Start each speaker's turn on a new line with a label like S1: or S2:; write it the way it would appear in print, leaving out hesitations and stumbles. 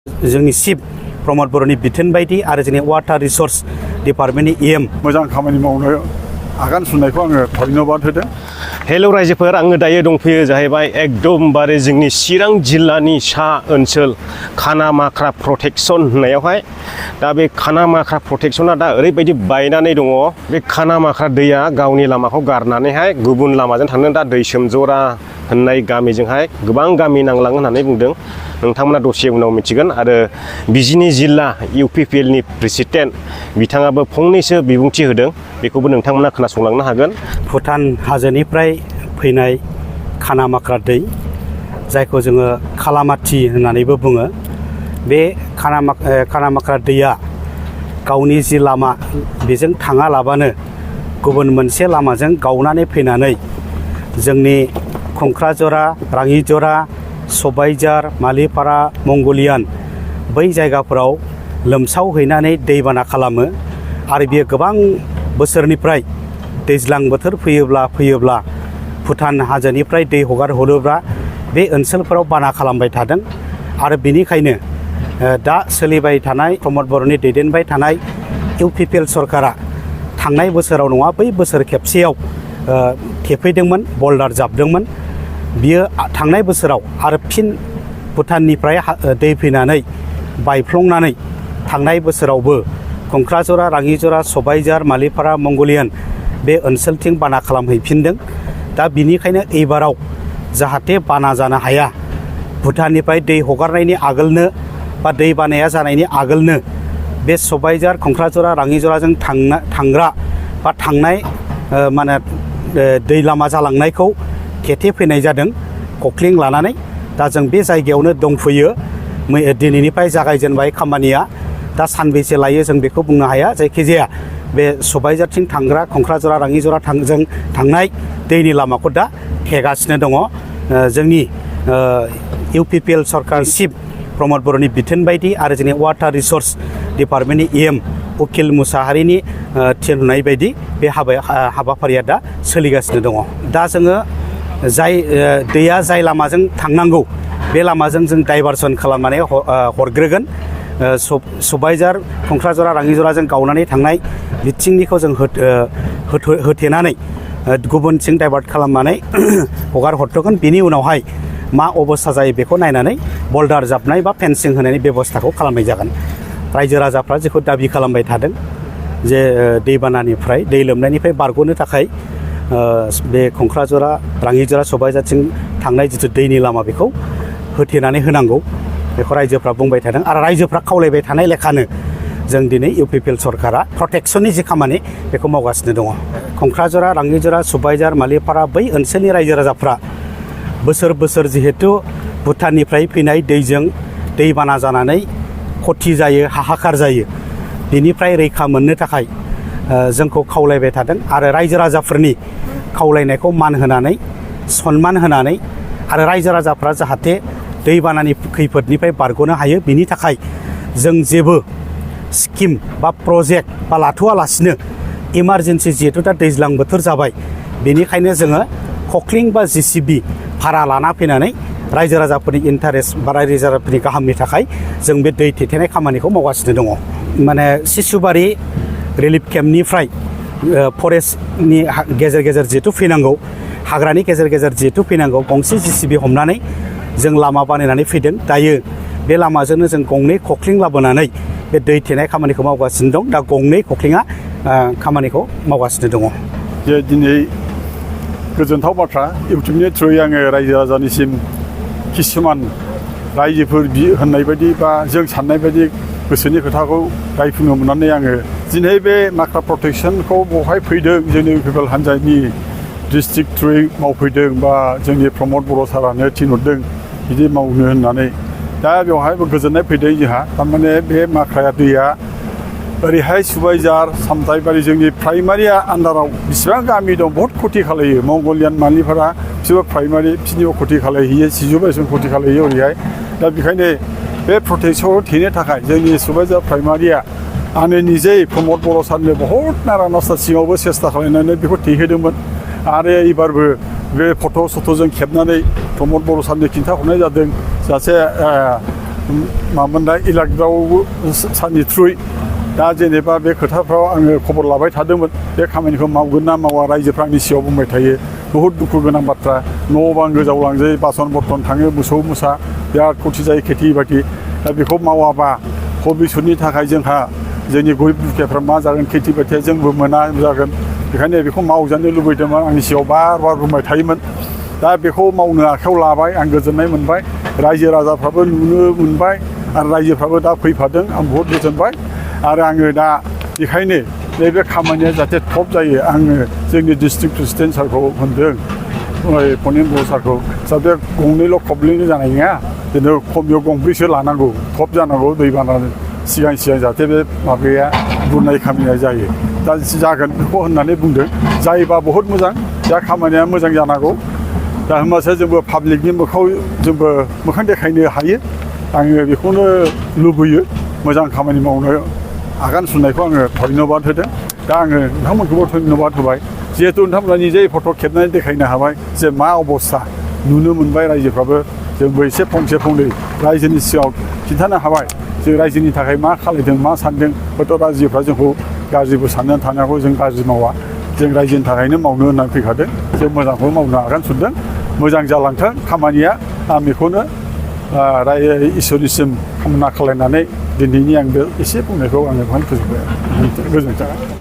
S1: जोंनि चिफ प्रमद बर'नि बिथोन बायदि आरो जोंनि वाटार रिसोर्स डिपार्टमेन्टनि एम
S2: मोजां खामानि मावनो आगान सुरनायखौ आङो धन्यबाद होदों।
S3: हेल' रायजोफोर, आङो दायो दंफैयो जाहैबाय एकदमबारे जोंनि चिरां जिल्लानि सा ओनसोल खानामाख्रा प्रटेक्शन होननायावहाय। दा बे खानामाख्रा प्रटेक्शना दा ओरैबायदि बायनानै दङ, बे खानामाख्रा दैया गावनि लामाखौ गारनानैहाय गुबुन लामाजों थांनो दा दै सोमजोरा होननाय गामिजोंहाय गोबां गामि नांलाङो होननानै बुंदों। नोंथांमोना दसे उनाव मिथिगोन। आरो बिजिनि जिल्ला इउपिपिएलनि प्रेसिडेन्ट बिथाङाबो फंनैसो बिबुंथि होदों, बेखौबो नोंथांमोना खोनासंलांनो हागोन।
S1: भुटान हाजोनिफ्राय फैनाय खानामाख्रा दै, जायखौ जोङो खालामाथि होननानैबो बुङो, बे खानामाख्रा दैया गावनि जि लामा बेजों थाङालाबानो गुबुन मोनसे लामाजों गावनानै फैनानै जोंनि खंख्राजरा, राङिजरा, सबायझार, मालिपारा, मंगलियान बै जायगाफोराव लोमसावहैनानै दैबाना खालामो। आरो बियो गोबां बोसोरनिफ्राय दैज्लां बोथोर फैयोब्ला भुटान हाजोनिफ्राय दै हगार हरोब्ला बे ओनसोलफोराव बाना खालामबाय थादों। आरो बेनिखायनो दा सोलिबाय थानाय प्रमद बर'नि दैदेनबाय थानाय इउपिपिएल सरकारा थांनाय बोसोराव नङा, बै बोसोर खेबसेयाव थेफैदोंमोन, बल्डार जाबदोंमोन। बियो थांनाय बोसोराव आरो फिन भुटाननिफ्राय दै फैनानै बायफ्लंनानै थांनाय बोसोरावबो खंख्राजरा, राङिजरा, सबायझार, मालिपारा, मंगलियान बे ओनसोलथिं बाना खालामहैफिनदों। दा बिनिखायनो एबाराव जाहाथे बाना जानो हाया, भुटाननिफ्राय दै हगारनायनि आगोलनो बा दै बानाया जानायनि आगोलनो बे सबायझार, खंख्राजरा, राङिजराजों थांग्रा बा थांनाय माने दै लामा जालांनायखौ थेथेफैनाय जादों कख्लिं लानानै। दा जों बे जायगायावनो दंफैयो। दिनैनिफ्राय जागायजेनबाय खामानिया। दा सानबेसे लायो जों बेखौ बुंनो हाया। जायखिजाया बे सबायझारथिं थांग्रा, खंख्राजरा, राङिजरा जों थांनाय दैनि लामाखौ दा थेगासिनो दङ। जोंनि इउपिपिएल सरकार चिफ प्रमद बर'नि बिथोन बायदि आरो जोंनि वाटार रिसोर्स डिपार्टमेन्टनि एम उकिल मुसाहारिनि थिनहरनाय बायदि बे हाबाफारिया दा सोलिगासिनो दङ। दा जोङो दैया जाय लामाजों थांनांगौ बे लामाजों जों डाइभारसन खालामनानै हरग्रोगोन। सबायझार, खंख्राजरा, राङिजराजों गावनानै थांनाय बिथिंनिखौ जों होथेनानै गुबुनथिं डाइभार्ट खालामनानै हगार हरथ'गोन। बिनि उनावहाय मा अबस्था जायो बेखौ नायनानै बल्डार जाबनाय बा फेन्सिं होनायनि बेब'स्थाखौ खालामनाय जागोन। रायजो राजाफ्रा जेखौ दाबि खालामबाय थादों जे दैबानानिफ्राय, दै लोमनायनिफ्राय बारग'नो थाखाय बे खंख्राजरा, राङिजरा, सबायझारथिं थांनाय जिथु दैनि लामा बेखौ होथेनानै होनांगौ, बेखौ रायजोफ्रा बुंबाय थादों। आरो रायजोफ्रा खावलायबाय थानाय लेखानो जों दिनै इउपिपिएल सरकारा प्रटेक्शननि जि खामानि बेखौ मावगासिनो दङ। खंख्राजरा, राङिजरा, सबायझार, मालिपारा बै ओनसोलनि रायजो राजाफ्रा बोसोर बोसोर जिहेथु भुटाननिफ्राय फैनाय दैजों दैबाना जानानै खथि जायो, हाहाकार जायो, बेनिफ्राय रैखा मोननो थाखाय जोंखौ खावलायबाय थादों। आरो रायजो राजाफोरनि खावलायनायखौ मान होनानै, सनमान होनानै आरो रायजो राजाफ्रा जाहाथे दैबानानि खैफोदनिफ्राय बारग'नो हायो, बिनि थाखाय जों जेबो स्किम बा प्रजेक्ट बा लाथ'वालासिनो इमारजेन्सि जिहेथु दा दैज्लां बोथोर जाबाय, बेनिखायनो जोङो कख्लिं बा JCB भारा लाना फैनानै रायजो राजाफोरनि इन्टारेस्ट बा रायजो राजाफोरनि गाहामनि थाखाय जों बे दै थेथेनाय खामानिखौ मावगासिनो दङ। माने सिसुबारि रिलिफ केम्पनिफ्राय फरेस्टनि गेजेर गेजेर जिहेथु फैनांगौ, हाग्रानि गेजेर गेजेर जिहेथु फैनांगौ, गंसे JCB हमनानै जों लामा बानायनानै फैदों। दायो बे लामाजोंनो जों गंनै कख्लिं लाबोनानै बे दै थेनाय खामानिखौ मावगासिनो दं। दा गंनै कख्लिङा खामानिखौ मावगासिनो दङ।
S2: जे दिनै गोजोनथाव बाथ्रा, इउटिउबनि थ्रुयै आङो रायजो राजानिसिम किसुमान रायजोफोर होननाय बायदि बा जों साननाय बायदि गोसोनि खोथाखौ रायफुंनो मोननानै आङो दिनै बे माख्रा प्रटेक्शनखौ बहाय फैदों। जोंनि इउपिपिएल हान्जानि डिस्ट्रिक्ट थ्रुयै मावफैदों बा जोंनि प्रमद बर' सारानो थिनहरदों बिदि मावनो होननानै। दा बेवहायबो गोजोननाय फैदों जोंहा। थारमाने बे माख्राया दैया ओरैहाय सबायझार, सामथाइबारि जोंनि प्राइमारि आन्दाराव बेसेबां गामि दं, बहुत खथि खालायो। मंगलियान, मालिपारा बिसोरबो प्राइमारि, बिसोरनिबो खथि खालायहैयो, सिजुबारिसिम खथि खालायहैयो ओरैहाय। दा बेखायनो बे प्रटेक्शनखौ थेनो थाखाय जोंनि सबायझार प्राइमारिया आंनो निजे प्रमद बर' सारनो बहुत नारा नास्ता सिङावबो सेस्था खालामनानै बेखौ थेहोदोंमोन। आरो एबारबो बे फट' सट'जों खेबनानै प्रमद बर' सारनो खिन्थाहरनाय जादों जाहाथे मामोन दा इलाकायाव साननि थ्रुयै दा जेनेबा बे खोथाफ्राव आङो खबर लाबाय थादोंमोन बे खामानिखौ मावगोन ना मावा रायजोफ्रा आंनि सिगाङाव बुंबाय थायो बहुद दुखु गोनां बाथ्रा न' बां गोजावलांजायो बासन बर्तन थाङो मोसौ मोसा बिराद खथि जायो खेथि बाथि दा बेखौ मावाबा भबिष्यतनि थाखाय जोंहा जोंनि गरिब दुखियाफ्रा मा जागोन खेथि बाथिया जोंबो मोना जागोन बेखायनो बेखौ मावजानो लुबैदोंमोन आंनि सिगाङाव बार बार बुंबाय थायोमोन दा बेखौ मावनो आखायाव लाबाय आं गोजोननाय मोनबाय रायजो राजाफ्राबो नुनो मोनबाय आरो रायजोफ्राबो दा फैफादों आं बहुद गोजोनबाय आरो आङो दा बेखायनो नैबे खामानिया जाहाथे थब जायो आङो जोंनि डिस्ट्रिक्ट प्रेसिडेन्ट सारखौ होनदों पनिम बर' सारखौ जाहाथे गंनैल' खबलैनो जानाय नङा बिदिनो खमैयाव गंब्रैसो लानांगौ थब जानांगौ दैबाना सिगां जाहाथे बे माबाया बुरनाय खामानिया जायो दा जागोन बेखौ होननानै बुंदों जायोबा बहुद मोजां दा खामानिया मोजां जानांगौ दा होमबासो जोंबो पाब्लिकनि मोखाङाव जोंबो मोखां देखायनो हायो आङो बेखौनो लुबैयो मोजां खामानि मावनो आगान सुरनायखौ आङो धन्यबाद होदों दा आङो नोंथांमोनखौबो धन्यबाद होबाय जिहेतु नोंथांमोना निजे फट' खेबनानै देखायनो हाबाय जे मा अबस्था नुनो मोनबाय रायजोफ्राबो जोंबो एसे फंसे फंनै रायजोनि सिगाङाव खिन्थानो हाबाय जों रायजोनि थाखाय मा खालायदों मा सानदों हयथ' रायजोफ्रा जोंखौ गाज्रिबो साननानै थानांगौ जों गाज्रि मावा जों रायजोनि थाखायनो मावनो होननानै फैखादों जों मोजांखौ मावनो आगान सुरदों मोजां जालांथों खामानिया आं बेखौनो इसोरनिसिम कामना खालायनानै दिनैनि आं बे एसे बुंनायखौ आङो बेवहायनो फोजोबबाय गोजोन्थों